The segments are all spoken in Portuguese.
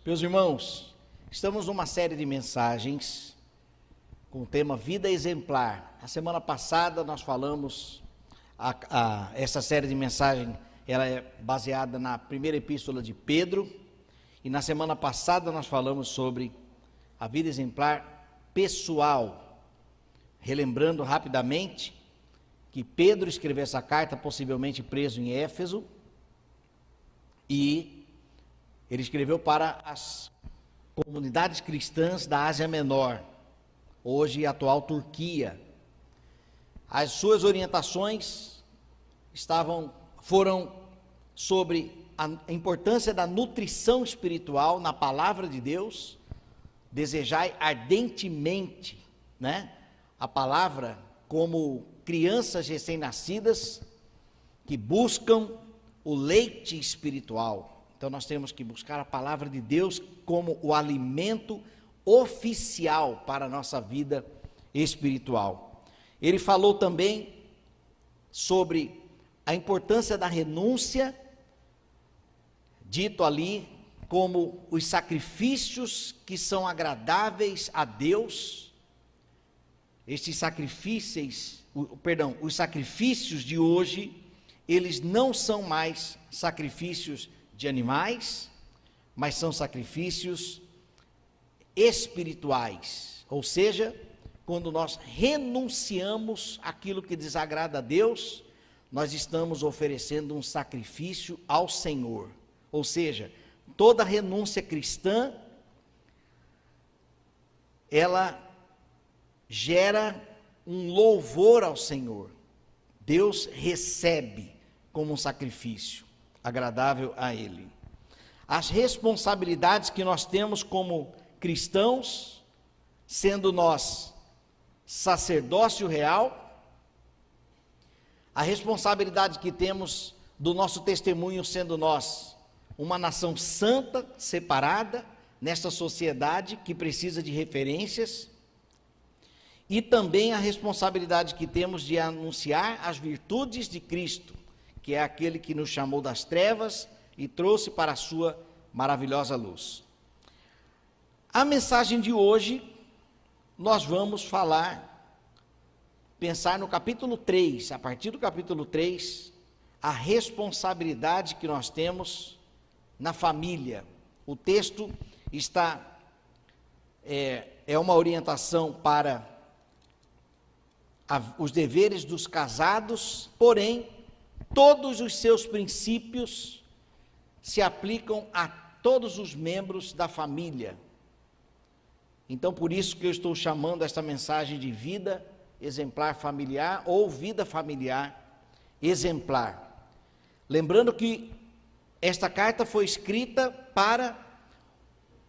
Meus irmãos, estamos numa série de mensagens com o tema Vida Exemplar. A semana passada nós falamos, essa série de mensagens, ela é baseada na primeira epístola de Pedro, e na semana passada nós falamos sobre a vida exemplar pessoal, relembrando rapidamente que Pedro escreveu essa carta possivelmente preso em Éfeso, e ele escreveu para as comunidades cristãs da Ásia Menor, hoje a atual Turquia. As suas orientações foram sobre a importância da nutrição espiritual na palavra de Deus, desejai ardentemente, a palavra como crianças recém-nascidas que buscam o leite espiritual. Então nós temos que buscar a palavra de Deus como o alimento oficial para a nossa vida espiritual. Ele falou também sobre a importância da renúncia, dito ali como os sacrifícios que são agradáveis a Deus. Os sacrifícios de hoje, eles não são mais sacrifícios de animais, mas são sacrifícios espirituais, ou seja, quando nós renunciamos àquilo que desagrada a Deus, nós estamos oferecendo um sacrifício ao Senhor, ou seja, toda renúncia cristã, ela gera um louvor ao Senhor. Deus recebe como um sacrifício agradável a Ele. As responsabilidades que nós temos como cristãos, sendo nós sacerdócio real, a responsabilidade que temos do nosso testemunho, sendo nós uma nação santa, separada, nesta sociedade que precisa de referências, e também a responsabilidade que temos de anunciar as virtudes de Cristo, que é aquele que nos chamou das trevas e trouxe para a sua maravilhosa luz. A mensagem de hoje, nós vamos pensar no capítulo 3, a partir do capítulo 3, a responsabilidade que nós temos na família. O texto é uma orientação para os deveres dos casados, porém, todos os seus princípios se aplicam a todos os membros da família. Então, por isso que eu estou chamando esta mensagem de vida exemplar familiar ou vida familiar exemplar. Lembrando que esta carta foi escrita para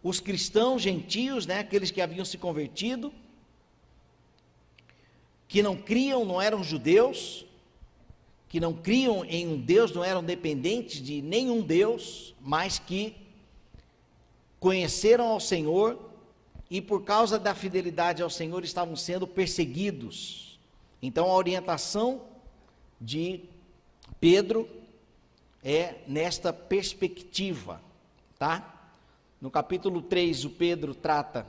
os cristãos gentios, aqueles que haviam se convertido, que não criam, não eram judeus, que não criam em um Deus, não eram dependentes de nenhum Deus, mas que conheceram ao Senhor e por causa da fidelidade ao Senhor estavam sendo perseguidos. Então a orientação de Pedro é nesta perspectiva, No capítulo 3, o Pedro trata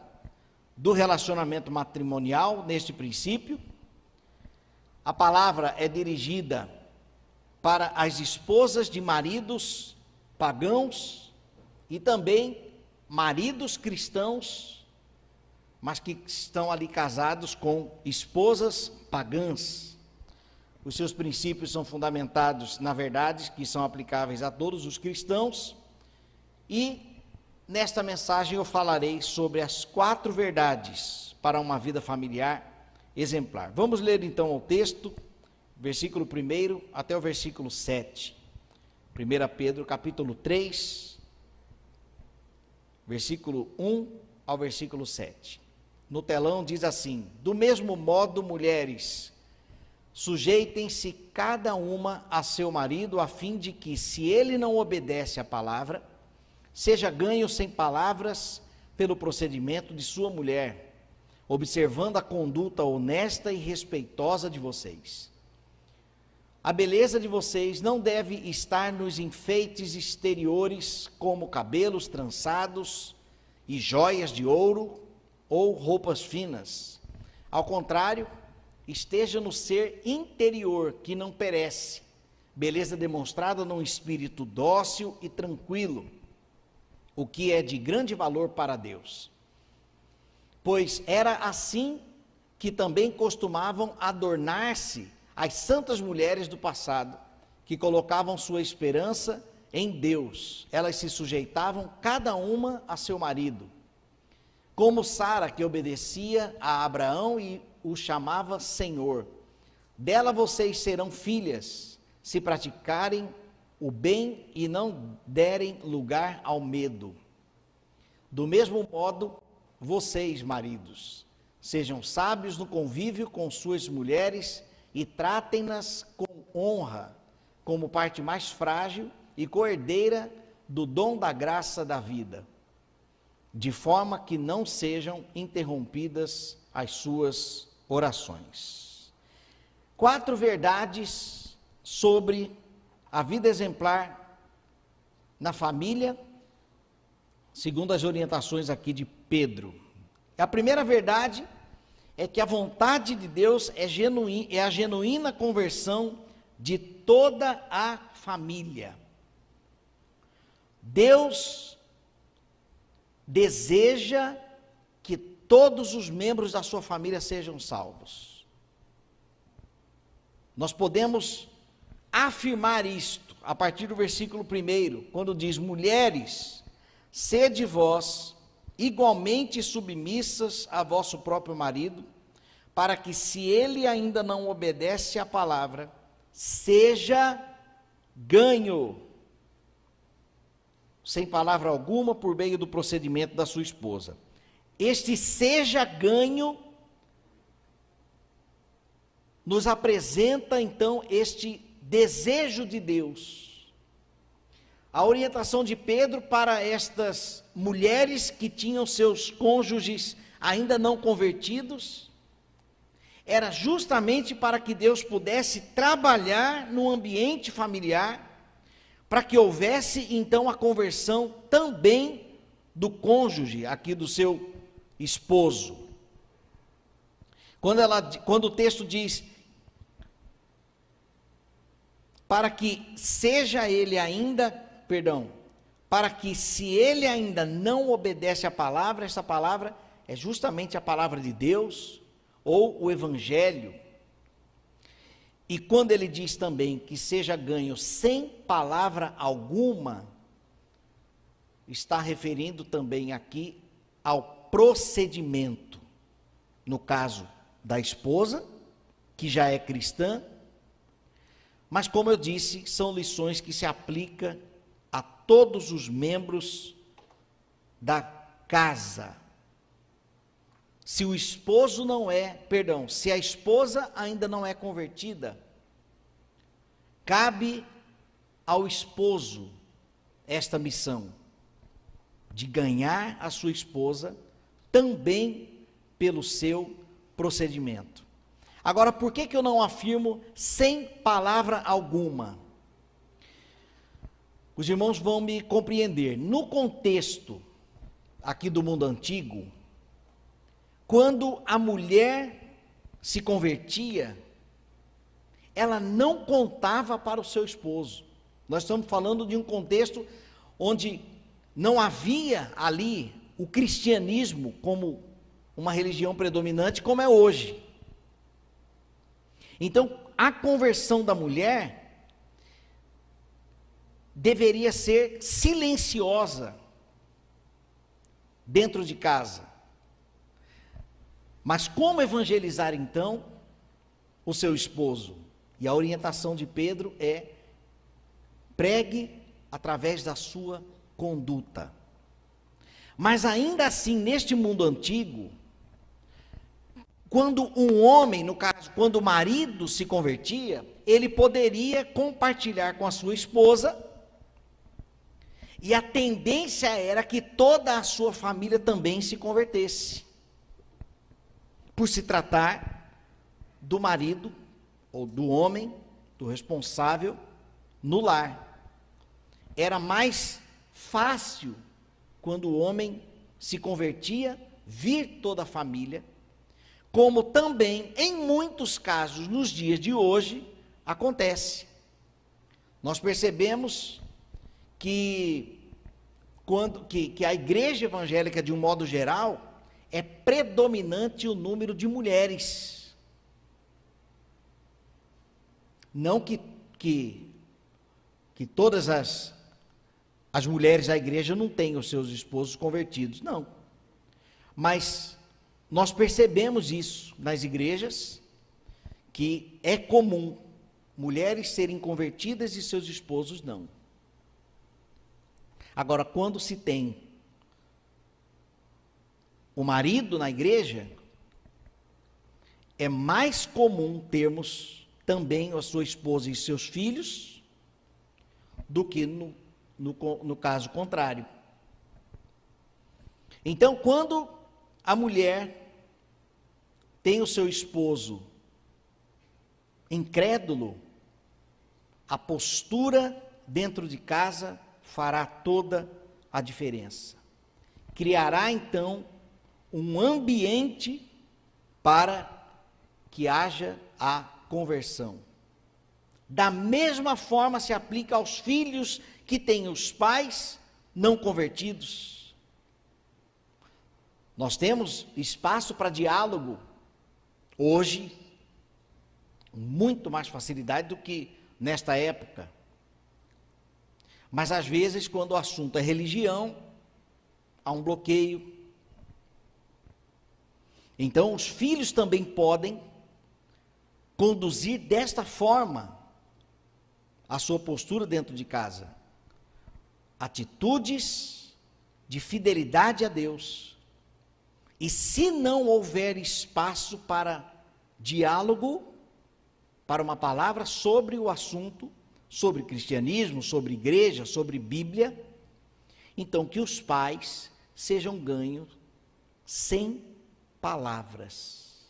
do relacionamento matrimonial neste princípio. A palavra é dirigida para as esposas de maridos pagãos e também maridos cristãos, mas que estão ali casados com esposas pagãs. Os seus princípios são fundamentados na verdade, que são aplicáveis a todos os cristãos, e nesta mensagem eu falarei sobre as 4 verdades para uma vida familiar exemplar. Vamos ler então o texto, versículo 1 até o versículo 7. 1 Pedro capítulo 3, versículo 1 ao versículo 7. No telão diz assim: do mesmo modo, mulheres, sujeitem-se cada uma a seu marido, a fim de que, se ele não obedece à palavra, seja ganho sem palavras pelo procedimento de sua mulher, observando a conduta honesta e respeitosa de vocês. A beleza de vocês não deve estar nos enfeites exteriores, como cabelos trançados e joias de ouro ou roupas finas. Ao contrário, esteja no ser interior que não perece, beleza demonstrada num espírito dócil e tranquilo, o que é de grande valor para Deus. Pois era assim que também costumavam adornar-se as santas mulheres do passado, que colocavam sua esperança em Deus. Elas se sujeitavam cada uma a seu marido, como Sara, que obedecia a Abraão e o chamava Senhor. Dela vocês serão filhas, se praticarem o bem e não derem lugar ao medo. Do mesmo modo, vocês, maridos, sejam sábios no convívio com suas mulheres e tratem-nas com honra, como parte mais frágil e coerdeira do dom da graça da vida, de forma que não sejam interrompidas as suas orações. 4 verdades sobre a vida exemplar na família, segundo as orientações aqui de Pedro. A primeira verdade é que a vontade de Deus é a genuína conversão de toda a família. Deus deseja que todos os membros da sua família sejam salvos. Nós podemos afirmar isto a partir do versículo 1, quando diz: mulheres, sede vós igualmente submissas a vosso próprio marido, para que, se ele ainda não obedece à palavra, seja ganho, sem palavra alguma, por meio do procedimento da sua esposa. Este seja ganho nos apresenta então este desejo de Deus. A orientação de Pedro para estas mulheres que tinham seus cônjuges ainda não convertidos era justamente para que Deus pudesse trabalhar no ambiente familiar, para que houvesse então a conversão também do cônjuge, aqui do seu esposo. Quando o texto diz, para que seja ele ainda, para que, se ele ainda não obedece à palavra, essa palavra é justamente a palavra de Deus, ou o Evangelho. E quando ele diz também que seja ganho sem palavra alguma, está referindo também aqui ao procedimento, no caso da esposa, que já é cristã, mas, como eu disse, são lições que se aplicam a todos os membros da casa. Se o esposo se a esposa ainda não é convertida, cabe ao esposo esta missão de ganhar a sua esposa também pelo seu procedimento. Agora, por que eu não afirmo sem palavra alguma? Os irmãos vão me compreender. No contexto aqui do mundo antigo, quando a mulher se convertia, ela não contava para o seu esposo. Nós estamos falando de um contexto onde não havia ali o cristianismo como uma religião predominante, como é hoje. Então, a conversão da mulher deveria ser silenciosa dentro de casa. Mas como evangelizar então o seu esposo? E a orientação de Pedro é: pregue através da sua conduta. Mas ainda assim, neste mundo antigo, quando um homem, no caso, quando o marido se convertia, ele poderia compartilhar com a sua esposa, e a tendência era que toda a sua família também se convertesse, por se tratar do marido, ou do homem, do responsável no lar. Era mais fácil quando o homem se convertia, vir toda a família, como também, em muitos casos, nos dias de hoje, acontece. Nós percebemos que a igreja evangélica, de um modo geral, é predominante o número de mulheres. Não que todas as mulheres da igreja não tenham os seus esposos convertidos, não. Mas nós percebemos isso nas igrejas, que é comum mulheres serem convertidas e seus esposos não. Agora, quando se tem o marido na igreja, é mais comum termos também a sua esposa e seus filhos do que no caso contrário. Então, quando a mulher tem o seu esposo incrédulo, a postura dentro de casa fará toda a diferença. Criará então um ambiente para que haja a conversão. Da mesma forma se aplica aos filhos que têm os pais não convertidos. Nós temos espaço para diálogo hoje, muito mais facilidade do que nesta época. Mas às vezes, quando o assunto é religião, há um bloqueio. Então, os filhos também podem conduzir desta forma a sua postura dentro de casa. Atitudes de fidelidade a Deus. E se não houver espaço para diálogo, para uma palavra sobre o assunto, sobre cristianismo, sobre igreja, sobre Bíblia, então que os pais sejam ganhos sem palavras,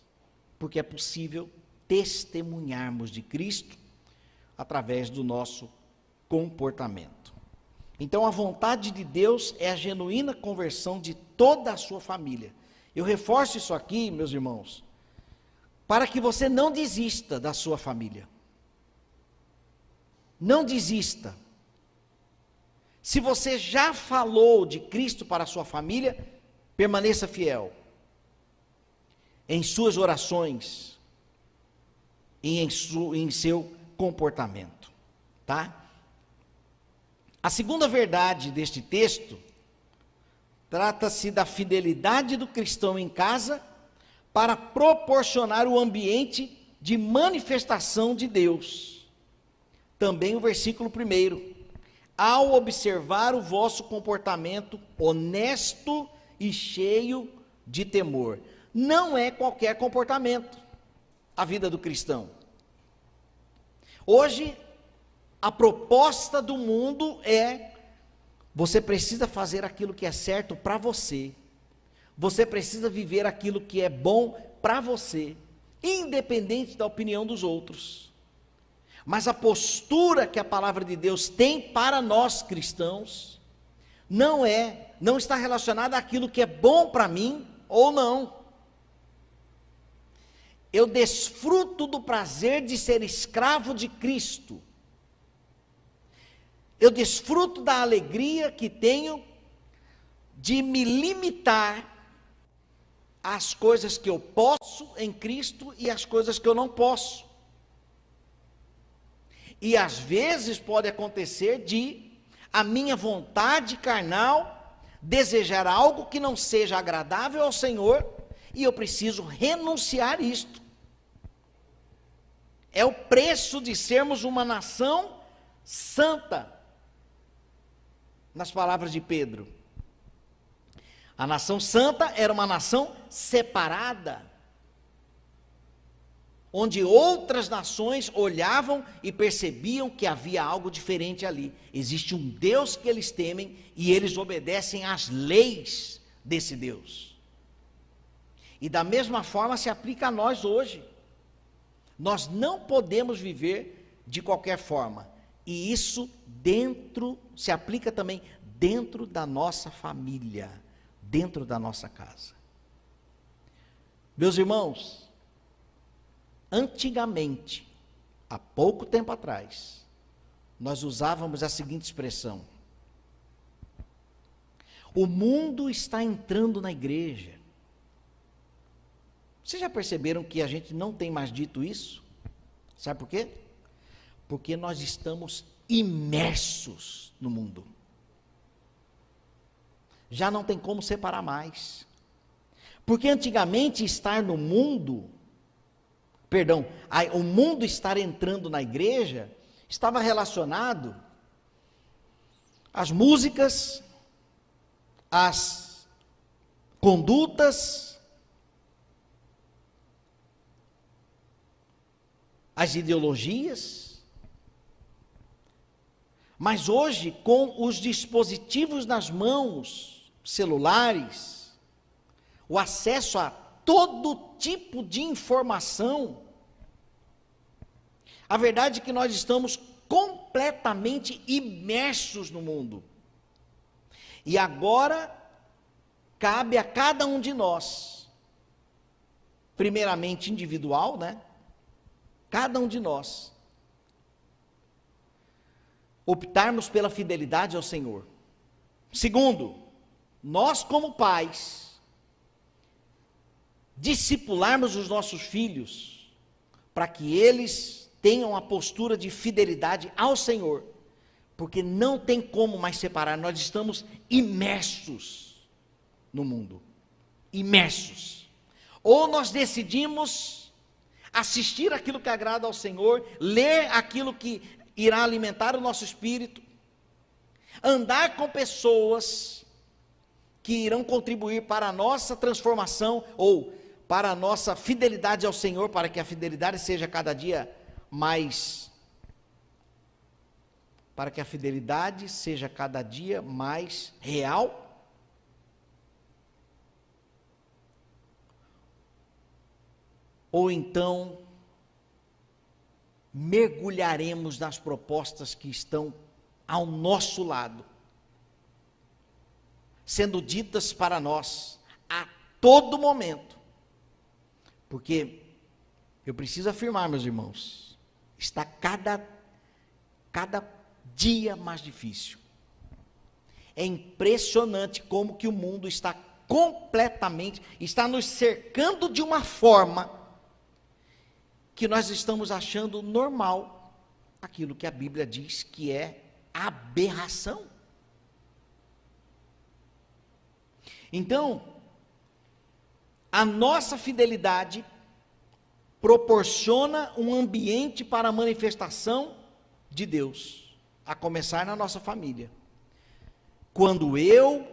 porque é possível testemunharmos de Cristo através do nosso comportamento. Então, a vontade de Deus é a genuína conversão de toda a sua família. Eu reforço isso aqui, meus irmãos, para que você não desista da sua família. Não desista. Se você já falou de Cristo para a sua família, permaneça fiel em suas orações e em seu comportamento, tá? A segunda verdade deste texto trata-se da fidelidade do cristão em casa para proporcionar o ambiente de manifestação de Deus. Também o versículo 1: ao observar o vosso comportamento honesto e cheio de temor. Não é qualquer comportamento a vida do cristão. Hoje, a proposta do mundo é: você precisa fazer aquilo que é certo para você. Você precisa viver aquilo que é bom para você, independente da opinião dos outros. Mas a postura que a palavra de Deus tem para nós cristãos não está relacionada àquilo que é bom para mim ou não. Eu desfruto do prazer de ser escravo de Cristo. Eu desfruto da alegria que tenho de me limitar às coisas que eu posso em Cristo e às coisas que eu não posso. E às vezes pode acontecer de a minha vontade carnal desejar algo que não seja agradável ao Senhor, e eu preciso renunciar isto. É o preço de sermos uma nação santa. Nas palavras de Pedro, a nação santa era uma nação separada, onde outras nações olhavam e percebiam que havia algo diferente ali. Existe um Deus que eles temem e eles obedecem às leis desse Deus. E da mesma forma se aplica a nós hoje. Nós não podemos viver de qualquer forma. E isso se aplica também dentro da nossa família, dentro da nossa casa. Meus irmãos, antigamente, há pouco tempo atrás, nós usávamos a seguinte expressão: o mundo está entrando na igreja. Vocês já perceberam que a gente não tem mais dito isso? Sabe por quê? Porque nós estamos imersos no mundo. Já não tem como separar mais. Porque antigamente estar no mundo, o mundo estar entrando na igreja, estava relacionado às músicas, às condutas, às ideologias. Mas hoje, com os dispositivos nas mãos, celulares, o acesso a todo tipo de informação, a verdade é que nós estamos completamente imersos no mundo. E agora, cabe a cada um de nós, primeiramente individual, né? Cada um de nós, optarmos pela fidelidade ao Senhor. Segundo, nós como pais, discipularmos os nossos filhos, para que eles tenham a postura de fidelidade ao Senhor, porque não tem como mais separar, nós estamos imersos no mundo, imersos. Ou nós decidimos assistir aquilo que agrada ao Senhor, ler aquilo que irá alimentar o nosso espírito, andar com pessoas que irão contribuir para a nossa transformação, ou para a nossa fidelidade ao Senhor, para que a fidelidade seja cada dia mais, para que a fidelidade seja cada dia mais real. Ou então, mergulharemos nas propostas que estão ao nosso lado, sendo ditas para nós a todo momento, porque eu preciso afirmar, meus irmãos, está cada dia mais difícil. É impressionante como que o mundo está nos cercando de uma forma que nós estamos achando normal aquilo que a Bíblia diz que é aberração. Então, a nossa fidelidade proporciona um ambiente para a manifestação de Deus, a começar na nossa família. Quando eu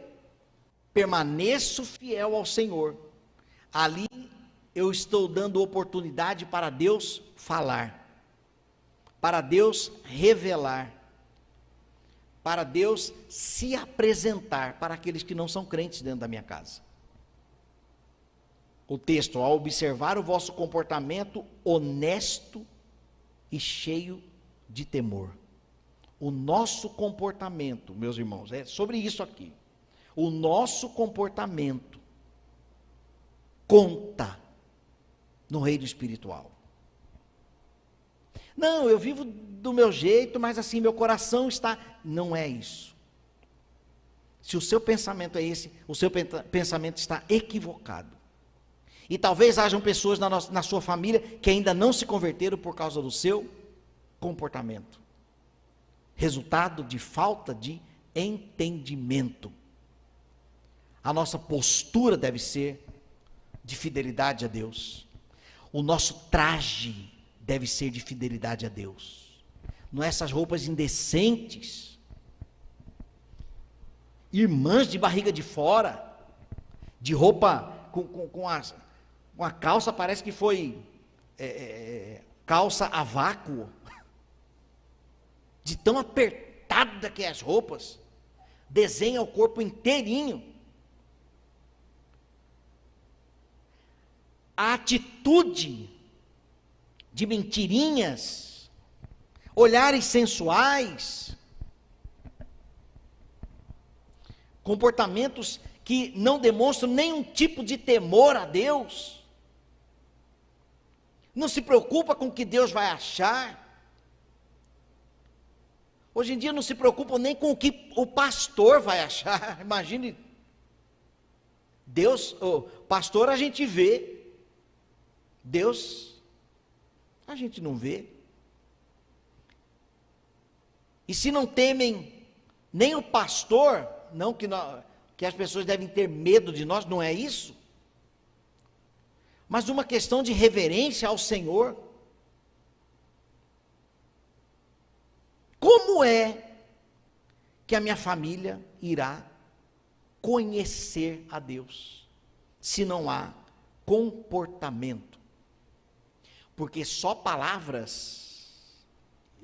permaneço fiel ao Senhor, ali eu estou dando oportunidade para Deus falar, para Deus revelar, para Deus se apresentar para aqueles que não são crentes dentro da minha casa. O texto: ao observar o vosso comportamento honesto e cheio de temor. O nosso comportamento, meus irmãos, é sobre isso aqui. O nosso comportamento conta no reino espiritual. Não, eu vivo do meu jeito, mas assim, meu coração está... Não é isso. Se o seu pensamento é esse, o seu pensamento está equivocado. E talvez hajam pessoas na sua família que ainda não se converteram por causa do seu comportamento. Resultado de falta de entendimento. A nossa postura deve ser de fidelidade a Deus. O nosso traje deve ser de fidelidade a Deus. Não é essas roupas indecentes, irmãs de barriga de fora, de roupa com a calça, parece que foi calça a vácuo, de tão apertada que é as roupas, desenha o corpo inteirinho. A atitude de mentirinhas, olhares sensuais, comportamentos que não demonstram nenhum tipo de temor a Deus, não se preocupa com o que Deus vai achar. Hoje em dia não se preocupam nem com o que o pastor vai achar. Imagine, Deus, o pastor a gente vê, Deus a gente não vê. E se não temem nem o pastor, não que as pessoas devem ter medo de nós, não é isso, mas uma questão de reverência ao Senhor. Como é que a minha família irá conhecer a Deus, se não há comportamento? Porque só palavras,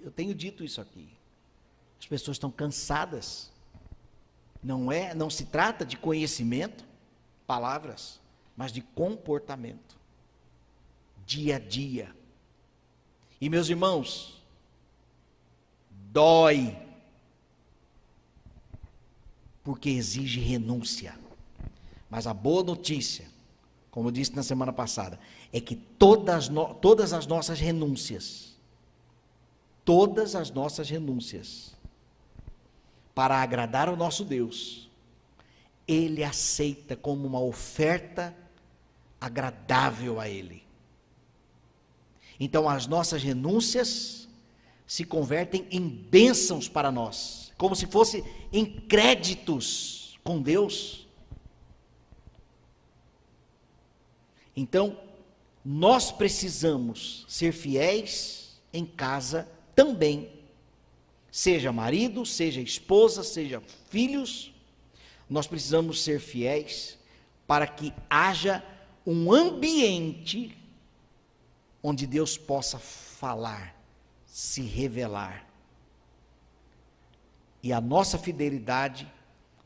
eu tenho dito isso aqui, as pessoas estão cansadas, não se trata de conhecimento, palavras, mas de comportamento, dia a dia. E meus irmãos, dói, porque exige renúncia. Mas a boa notícia, como eu disse na semana passada, é que todas as nossas renúncias, para agradar ao nosso Deus, Ele aceita como uma oferta agradável a Ele. Então as nossas renúncias se convertem em bênçãos para nós, como se fosse em créditos com Deus. Então, nós precisamos ser fiéis em casa também, seja marido, seja esposa, seja filhos, nós precisamos ser fiéis para que haja um ambiente onde Deus possa falar, se revelar. E a nossa fidelidade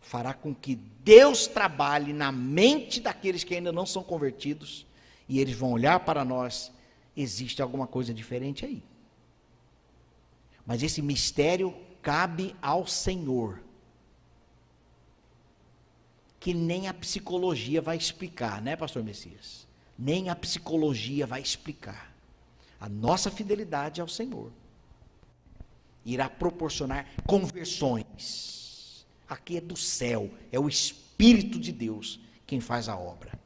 fará com que Deus trabalhe na mente daqueles que ainda não são convertidos, e eles vão olhar para nós, existe alguma coisa diferente aí. Mas esse mistério cabe ao Senhor, que nem a psicologia vai explicar, né, pastor Messias? Nem a psicologia vai explicar. A nossa fidelidade ao Senhor irá proporcionar conversões. Aqui é do céu, é o Espírito de Deus quem faz a obra.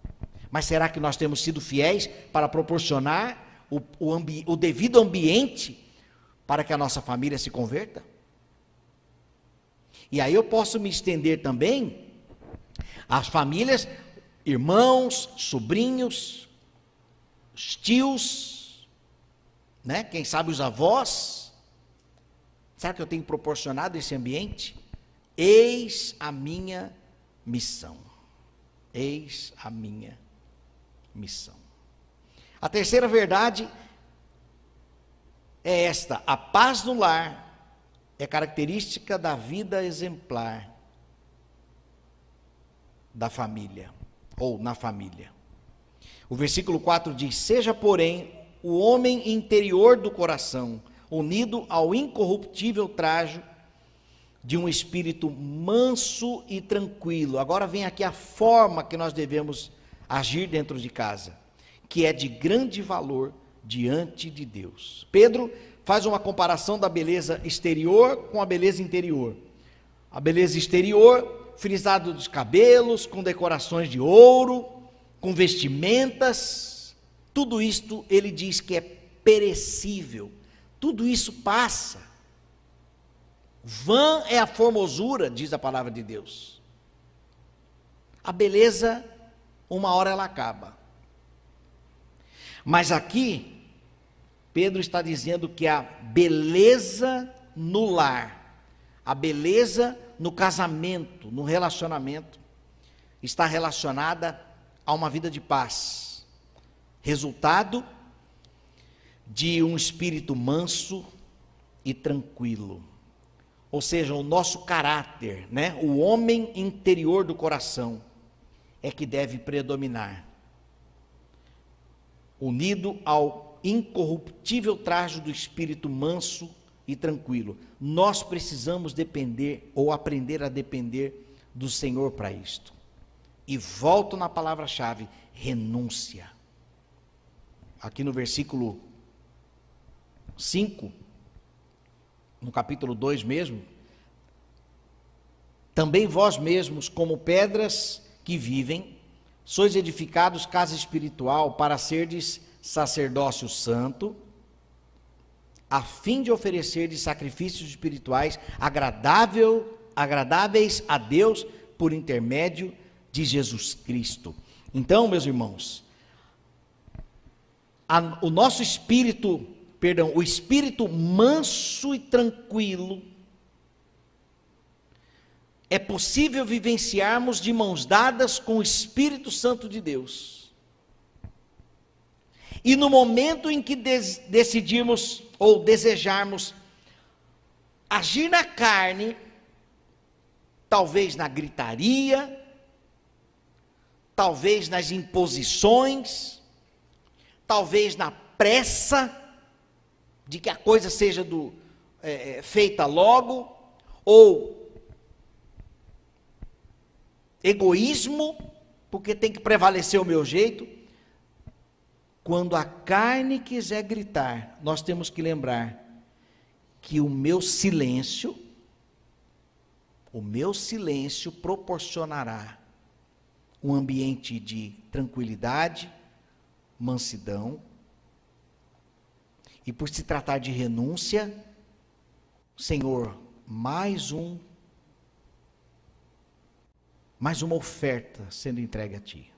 Mas será que nós temos sido fiéis para proporcionar o devido ambiente para que a nossa família se converta? E aí eu posso me estender também às famílias, irmãos, sobrinhos, os tios, né? Quem sabe os avós. Será que eu tenho proporcionado esse ambiente? Eis a minha missão. Eis a minha missão. A terceira verdade é esta: a paz no lar é característica da vida exemplar da família, ou na família. O versículo 4 diz: seja, porém, o homem interior do coração unido ao incorruptível trajo de um espírito manso e tranquilo. Agora vem aqui a forma que nós devemos agir dentro de casa, que é de grande valor diante de Deus. Pedro faz uma comparação da beleza exterior com a beleza interior. A beleza exterior, frisado dos cabelos, com decorações de ouro, com vestimentas, tudo isto ele diz que é perecível, tudo isso passa. Vã é a formosura, diz a palavra de Deus. A beleza, uma hora ela acaba. Mas aqui, Pedro está dizendo que a beleza no lar, a beleza no casamento, no relacionamento, está relacionada a uma vida de paz, resultado de um espírito manso e tranquilo. Ou seja, o nosso caráter, né? O homem interior do coração é que deve predominar, unido ao incorruptível trajo do espírito manso e tranquilo. Nós precisamos depender ou aprender a depender do Senhor para isto. E volto na palavra-chave, renúncia. Aqui no versículo 5, no capítulo 2 mesmo, também vós mesmos, como pedras que vivem, sois edificados casa espiritual para serdes sacerdócio santo, a fim de oferecerdes sacrifícios espirituais agradáveis a Deus por intermédio de Jesus Cristo. Então, meus irmãos, o nosso espírito, o espírito manso e tranquilo, é possível vivenciarmos de mãos dadas com o Espírito Santo de Deus. E no momento em que decidirmos ou desejarmos agir na carne, talvez na gritaria, talvez nas imposições, talvez na pressa de que a coisa seja feita logo, ou egoísmo, porque tem que prevalecer o meu jeito. Quando a carne quiser gritar, nós temos que lembrar que o meu silêncio proporcionará um ambiente de tranquilidade, mansidão, e por se tratar de renúncia, Senhor, mais uma oferta sendo entregue a Ti.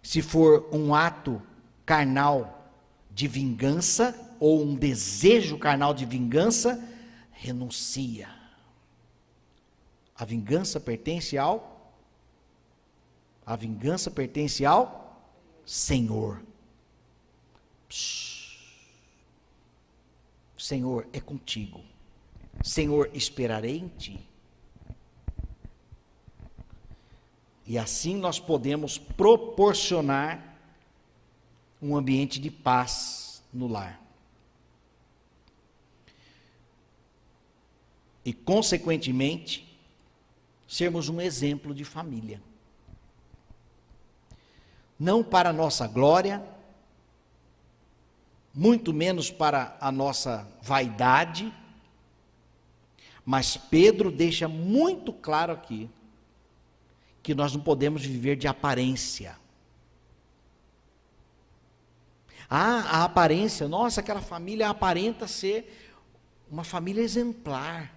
Se for um ato carnal de vingança, ou um desejo carnal de vingança, renuncia. A vingança pertence ao Senhor. Senhor, é contigo. Senhor, esperarei em Ti. E assim nós podemos proporcionar um ambiente de paz no lar. E, consequentemente, sermos um exemplo de família. Não para a nossa glória, muito menos para a nossa vaidade, mas Pedro deixa muito claro aqui que nós não podemos viver de aparência. A aparência, nossa, aquela família aparenta ser uma família exemplar.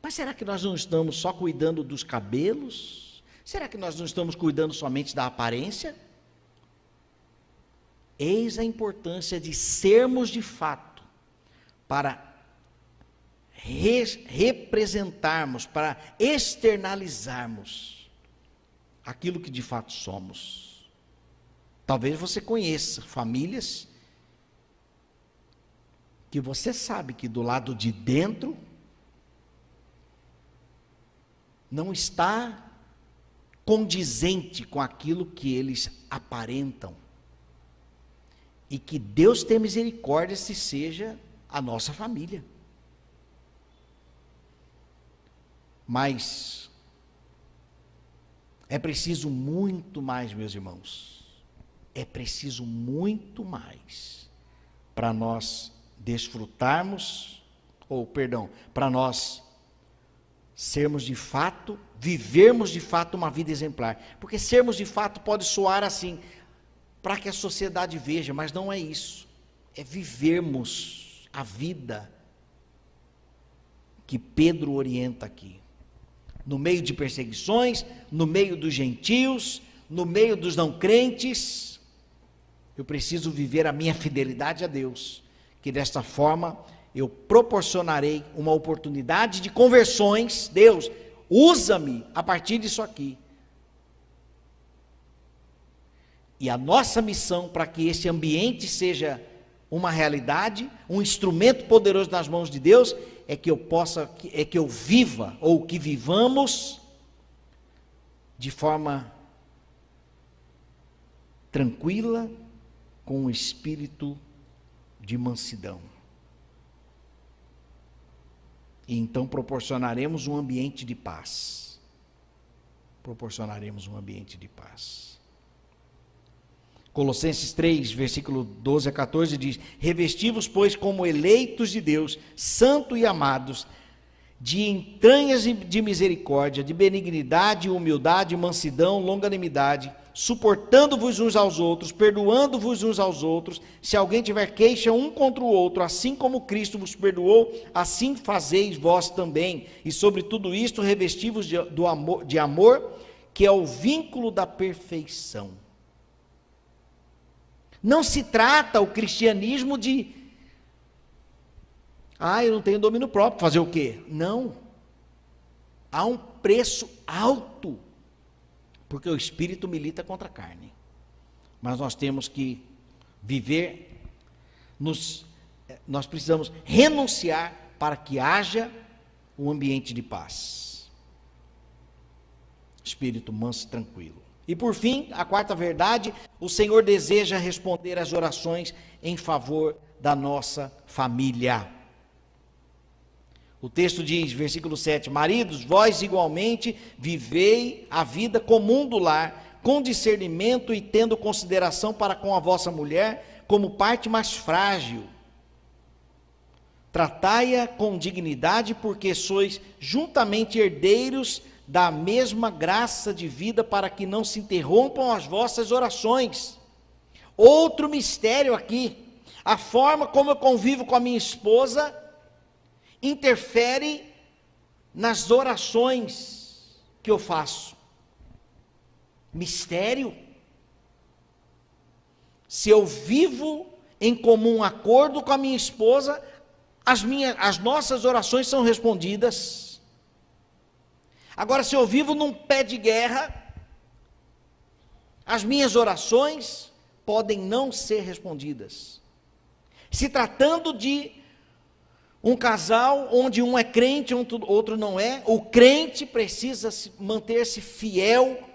Mas será que nós não estamos só cuidando dos cabelos? Será que nós não estamos cuidando somente da aparência? Eis a importância de sermos de fato, para representarmos, para externalizarmos aquilo que de fato somos. Talvez você conheça famílias que você sabe que do lado de dentro não está condizente com aquilo que eles aparentam. E que Deus tenha misericórdia se seja a nossa família. Mas é preciso muito mais, meus irmãos. É preciso muito mais para nós desfrutarmos, para nós sermos de fato, vivermos de fato uma vida exemplar. Porque sermos de fato pode soar assim, para que a sociedade veja, mas não é isso. É vivermos a vida que Pedro orienta aqui. No meio de perseguições, no meio dos gentios, no meio dos não crentes, eu preciso viver a minha fidelidade a Deus, que desta forma eu proporcionarei uma oportunidade de conversões. Deus, usa-me a partir disso aqui. E a nossa missão para que esse ambiente seja uma realidade, um instrumento poderoso nas mãos de Deus, é que eu viva, ou que vivamos de forma tranquila, com um espírito de mansidão. E então proporcionaremos um ambiente de paz. Proporcionaremos um ambiente de paz. Colossenses 3, versículo 12 a 14 diz: revesti-vos, pois, como eleitos de Deus, santos e amados, de entranhas de misericórdia, de benignidade, humildade, mansidão, longanimidade, suportando-vos uns aos outros, perdoando-vos uns aos outros, se alguém tiver queixa um contra o outro, assim como Cristo vos perdoou, assim fazeis vós também. E sobre tudo isto revesti-vos de amor, que é o vínculo da perfeição. Não se trata o cristianismo de eu não tenho domínio próprio, fazer o quê? Não. Há um preço alto, porque o Espírito milita contra a carne. Mas nós temos que viver, nós precisamos renunciar para que haja um ambiente de paz. Espírito manso e tranquilo. E por fim, a quarta verdade, o Senhor deseja responder às orações em favor da nossa família. O texto diz, versículo 7, maridos, vós igualmente vivei a vida comum do lar, com discernimento e tendo consideração para com a vossa mulher, como parte mais frágil. Tratai-a com dignidade, porque sois juntamente herdeiros da mesma graça de vida, para que não se interrompam as vossas orações. Outro mistério aqui, a forma como eu convivo com a minha esposa interfere nas orações que eu faço. Mistério. Se eu vivo em comum acordo com a minha esposa, as nossas orações são respondidas. Agora, se eu vivo num pé de guerra, as minhas orações podem não ser respondidas. Se tratando de um casal onde um é crente, outro não é, o crente precisa manter-se fiel,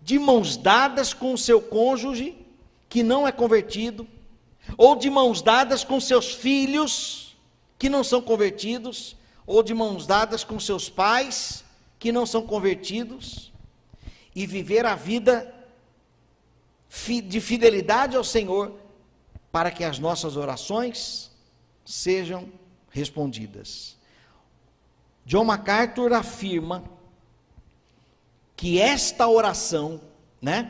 de mãos dadas com o seu cônjuge, que não é convertido, ou de mãos dadas com seus filhos, que não são convertidos, ou de mãos dadas com seus pais, que não são convertidos, e viver a vida de fidelidade ao Senhor, para que as nossas orações sejam respondidas. John MacArthur afirma que esta oração,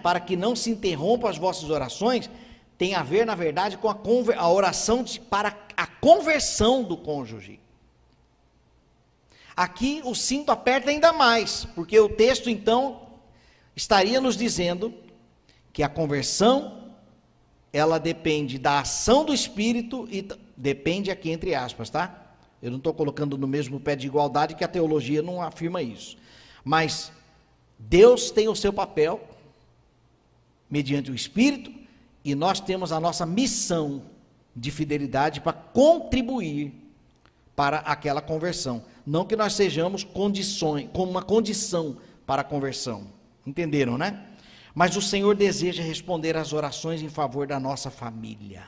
para que não se interrompam as vossas orações, tem a ver, na verdade, com a oração para a conversão do cônjuge. Aqui o cinto aperta ainda mais, porque o texto, então, estaria nos dizendo que a conversão, ela depende da ação do Espírito e depende aqui entre aspas, tá? Eu não estou colocando no mesmo pé de igualdade, que a teologia não afirma isso. Mas Deus tem o seu papel, mediante o Espírito, e nós temos a nossa missão de fidelidade para contribuir para aquela conversão. Não que nós sejamos como uma condição para a conversão. Entenderam, né? Mas o Senhor deseja responder às orações em favor da nossa família.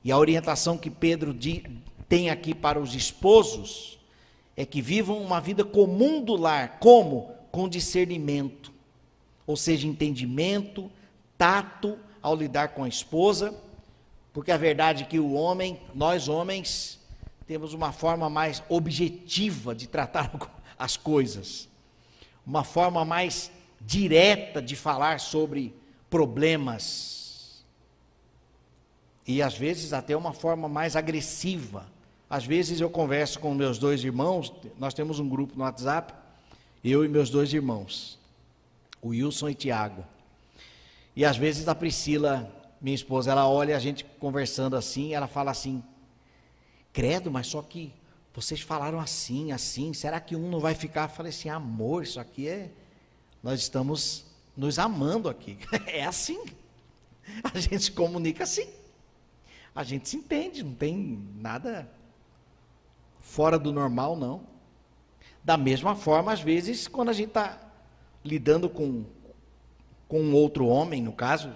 E a orientação que Pedro tem aqui para os esposos é que vivam uma vida comum do lar. Como? Com discernimento, ou seja, entendimento, tato ao lidar com a esposa, porque a verdade é que nós homens, temos uma forma mais objetiva de tratar as coisas, uma forma mais direta de falar sobre problemas, e às vezes até uma forma mais agressiva. Às vezes eu converso com meus dois irmãos, nós temos um grupo no WhatsApp, eu e meus dois irmãos, o Wilson e Tiago, e às vezes a Priscila, minha esposa, ela olha a gente conversando assim, ela fala assim, credo, mas só que vocês falaram assim, será que um não vai ficar? Eu falei assim, amor, isso aqui nós estamos nos amando aqui, é assim, a gente se comunica assim, a gente se entende, não tem nada fora do normal, não. Da mesma forma, às vezes, quando a gente está lidando com um outro homem, no caso,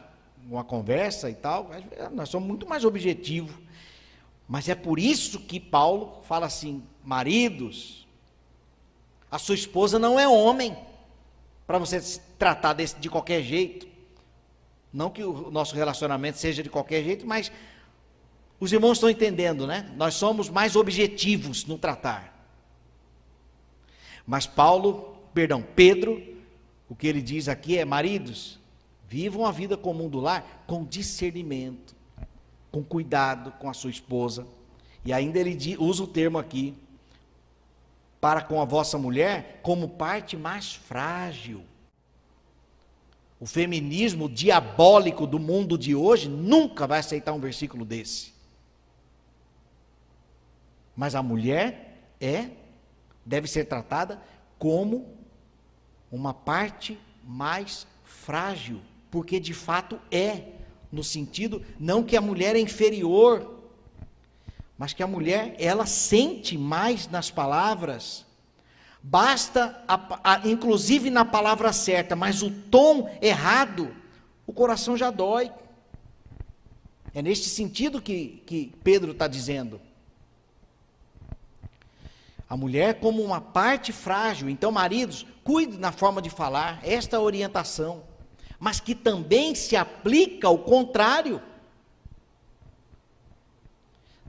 uma conversa e tal, nós somos muito mais objetivos. Mas é por isso que Paulo fala assim: maridos, a sua esposa não é homem para você se tratar de qualquer jeito. Não que o nosso relacionamento seja de qualquer jeito, mas os irmãos estão entendendo, né? Nós somos mais objetivos no tratar. Mas Pedro, o que ele diz aqui é: maridos, vivam a vida comum do lar com discernimento, com cuidado com a sua esposa. E ainda ele usa o termo aqui, para com a vossa mulher, como parte mais frágil. O feminismo diabólico do mundo de hoje nunca vai aceitar um versículo desse. Mas a mulher deve ser tratada como uma parte mais frágil, porque de fato no sentido, não que a mulher é inferior, mas que a mulher, ela sente mais nas palavras. Basta, inclusive na palavra certa, mas o tom errado, o coração já dói. É neste sentido que Pedro está dizendo. A mulher como uma parte frágil. Então, maridos, cuide na forma de falar, esta orientação, mas que também se aplica ao contrário.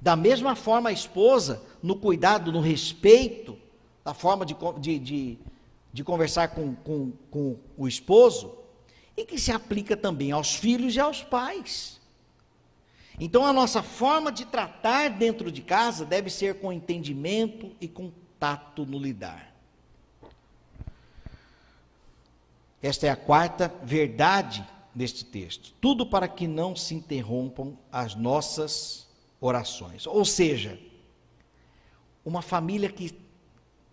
Da mesma forma, a esposa, no cuidado, no respeito, da forma de conversar com o esposo, e que se aplica também aos filhos e aos pais. Então, a nossa forma de tratar dentro de casa deve ser com entendimento e com tato no lidar. Esta é a quarta verdade deste texto. Tudo para que não se interrompam as nossas orações. Ou seja, uma família que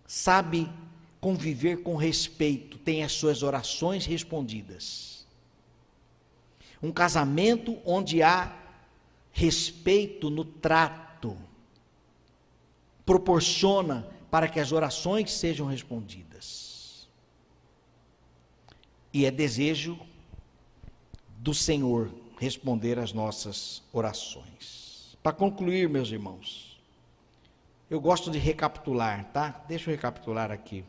sabe conviver com respeito tem as suas orações respondidas. Um casamento onde há respeito no trato proporciona para que as orações sejam respondidas. E é desejo do Senhor responder às nossas orações. Para concluir, meus irmãos, eu gosto de recapitular, tá? Deixa eu recapitular aqui.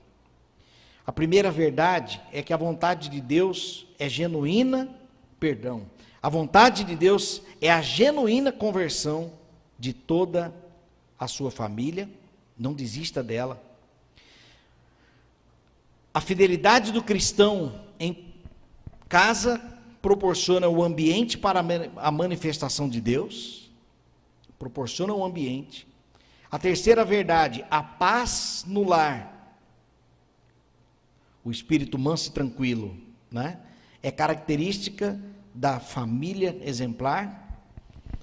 A primeira verdade é que a vontade de Deus é genuína, a vontade de Deus é a genuína conversão de toda a sua família, não desista dela. A fidelidade do cristão em casa proporciona o ambiente para a manifestação de Deus, proporciona o ambiente. A terceira verdade, a paz no lar, o espírito manso e tranquilo, né? É característica da família exemplar.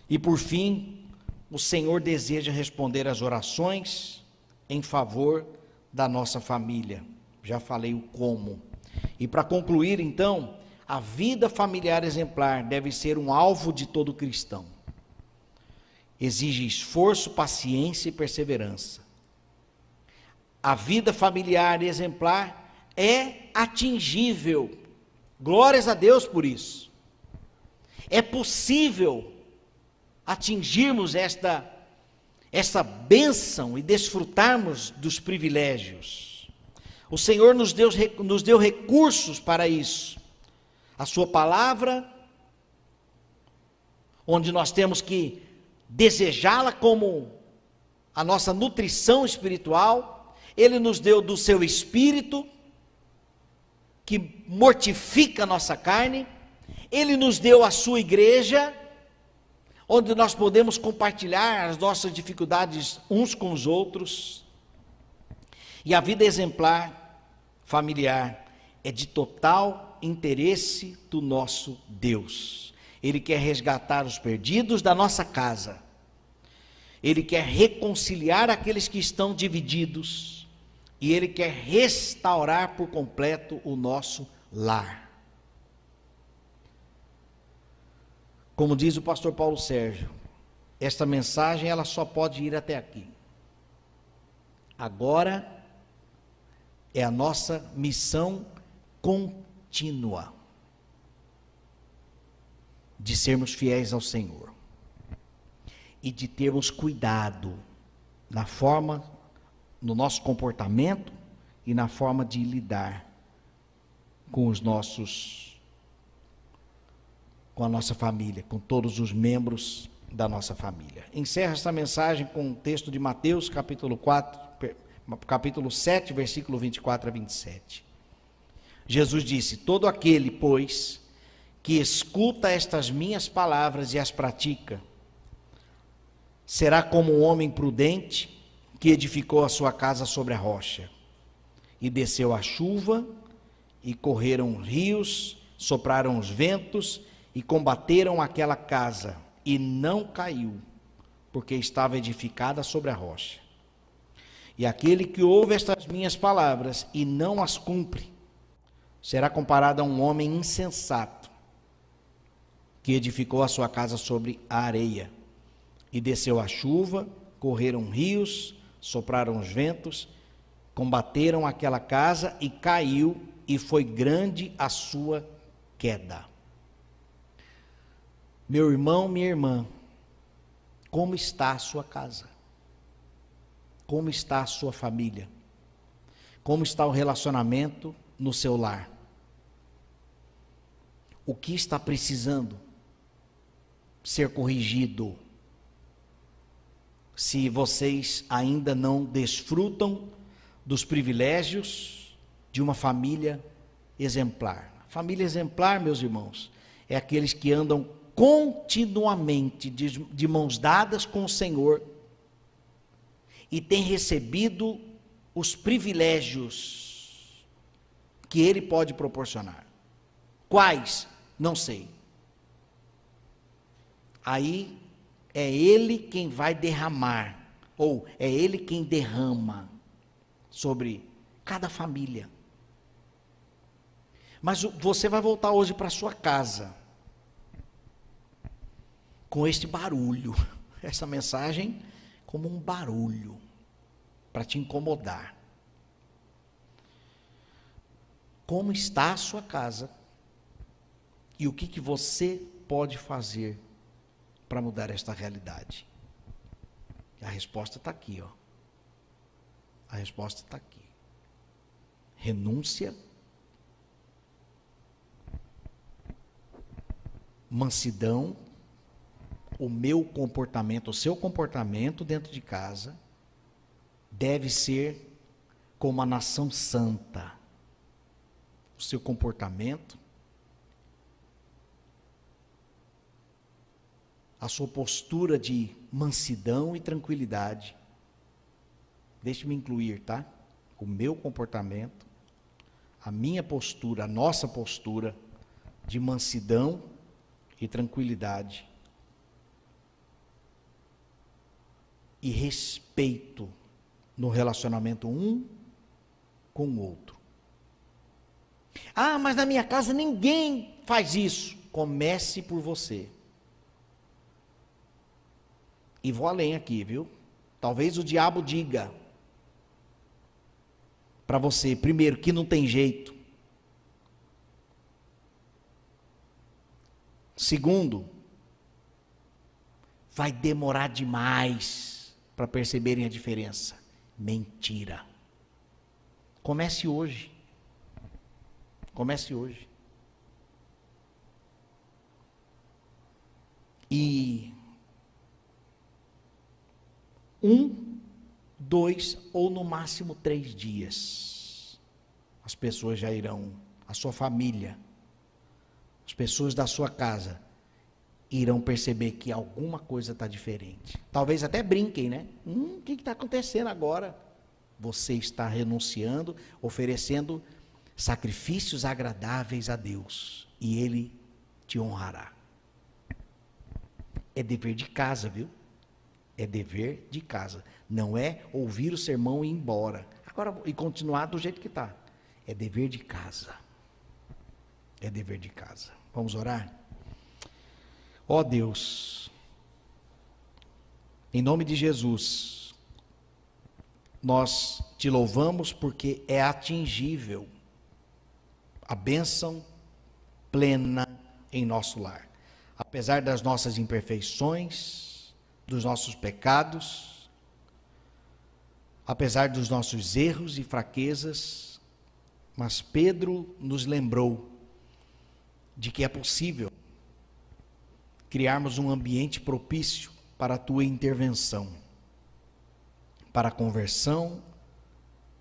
E por fim, o Senhor deseja responder às orações em favor da nossa família. Já falei o como. E para concluir, então, a vida familiar exemplar deve ser um alvo de todo cristão. Exige esforço, paciência e perseverança. A vida familiar exemplar é atingível. Glórias a Deus por isso. É possível atingirmos esta bênção e desfrutarmos dos privilégios. O Senhor nos deu recursos para isso. A sua palavra, onde nós temos que desejá-la como a nossa nutrição espiritual. Ele nos deu do seu Espírito, que mortifica a nossa carne. Ele nos deu a sua igreja, onde nós podemos compartilhar as nossas dificuldades uns com os outros. E a vida exemplar, familiar, é de total interesse do nosso Deus. Ele quer resgatar os perdidos da nossa casa. Ele quer reconciliar aqueles que estão divididos. E Ele quer restaurar por completo o nosso lar. Como diz o pastor Paulo Sérgio, esta mensagem ela só pode ir até aqui. Agora é a nossa missão contínua de sermos fiéis ao Senhor. e de termos cuidado na forma, no nosso comportamento e na forma de lidar com com a nossa família, com todos os membros da nossa família. Encerro esta mensagem com um texto de Mateus, capítulo 7, versículo 24 a 27. Jesus disse: todo aquele, pois, que escuta estas minhas palavras e as pratica, será como um homem prudente que edificou a sua casa sobre a rocha. E desceu a chuva, e correram rios, sopraram os ventos, e combateram aquela casa, e não caiu, porque estava edificada sobre a rocha. E aquele que ouve estas minhas palavras e não as cumpre, será comparado a um homem insensato, que edificou a sua casa sobre a areia. E desceu a chuva, correram rios, sopraram os ventos, combateram aquela casa, e caiu, e foi grande a sua queda. Meu irmão, minha irmã, como está a sua casa? Como está a sua família? Como está o relacionamento no seu lar? O que está precisando ser corrigido? Se vocês ainda não desfrutam dos privilégios de uma família exemplar. Família exemplar, meus irmãos, é aqueles que andam continuamente de mãos dadas com o Senhor e têm recebido os privilégios que Ele pode proporcionar. Quais? Não sei. Aí é Ele quem vai derramar, ou é Ele quem derrama sobre cada família. Mas você vai voltar hoje para sua casa com este barulho, essa mensagem como um barulho para te incomodar. Como está a sua casa e o que você pode fazer para mudar esta realidade? A resposta está aqui, ó. A resposta está aqui. Renúncia, mansidão, o meu comportamento, o seu comportamento dentro de casa deve ser como a nação santa. O seu comportamento, a sua postura de mansidão e tranquilidade. Deixe-me incluir, tá? O meu comportamento, a minha postura, a nossa postura de mansidão e tranquilidade. E respeito no relacionamento um com o outro. Ah, mas na minha casa ninguém faz isso. Comece por você. E vou além aqui, viu? Talvez o diabo diga para você, primeiro, que não tem jeito. Segundo, vai demorar demais para perceberem a diferença. Mentira. Comece hoje. Comece hoje. E 1, 2 ou no máximo 3 dias, as pessoas já irão, a sua família, as pessoas da sua casa, irão perceber que alguma coisa está diferente. Talvez até brinquem, né? O que está acontecendo agora? Você está renunciando, oferecendo sacrifícios agradáveis a Deus, e Ele te honrará. É dever de casa, viu? É dever de casa. Não é ouvir o sermão e ir embora. Agora, e continuar do jeito que está. É dever de casa. É dever de casa. Vamos orar? Ó Deus, em nome de Jesus, nós te louvamos porque é atingível a bênção plena em nosso lar. Apesar das nossas imperfeições, dos nossos pecados, apesar dos nossos erros e fraquezas, mas Pedro nos lembrou de que é possível criarmos um ambiente propício para a tua intervenção, para a conversão,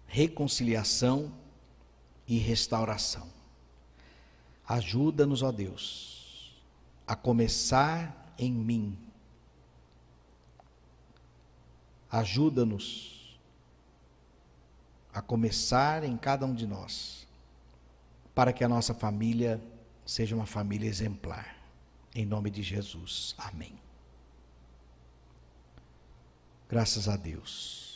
reconciliação e restauração. Ajuda-nos, ó Deus, a começar em mim. Ajuda-nos a começar em cada um de nós, para que a nossa família seja uma família exemplar. Em nome de Jesus. Amém. Graças a Deus.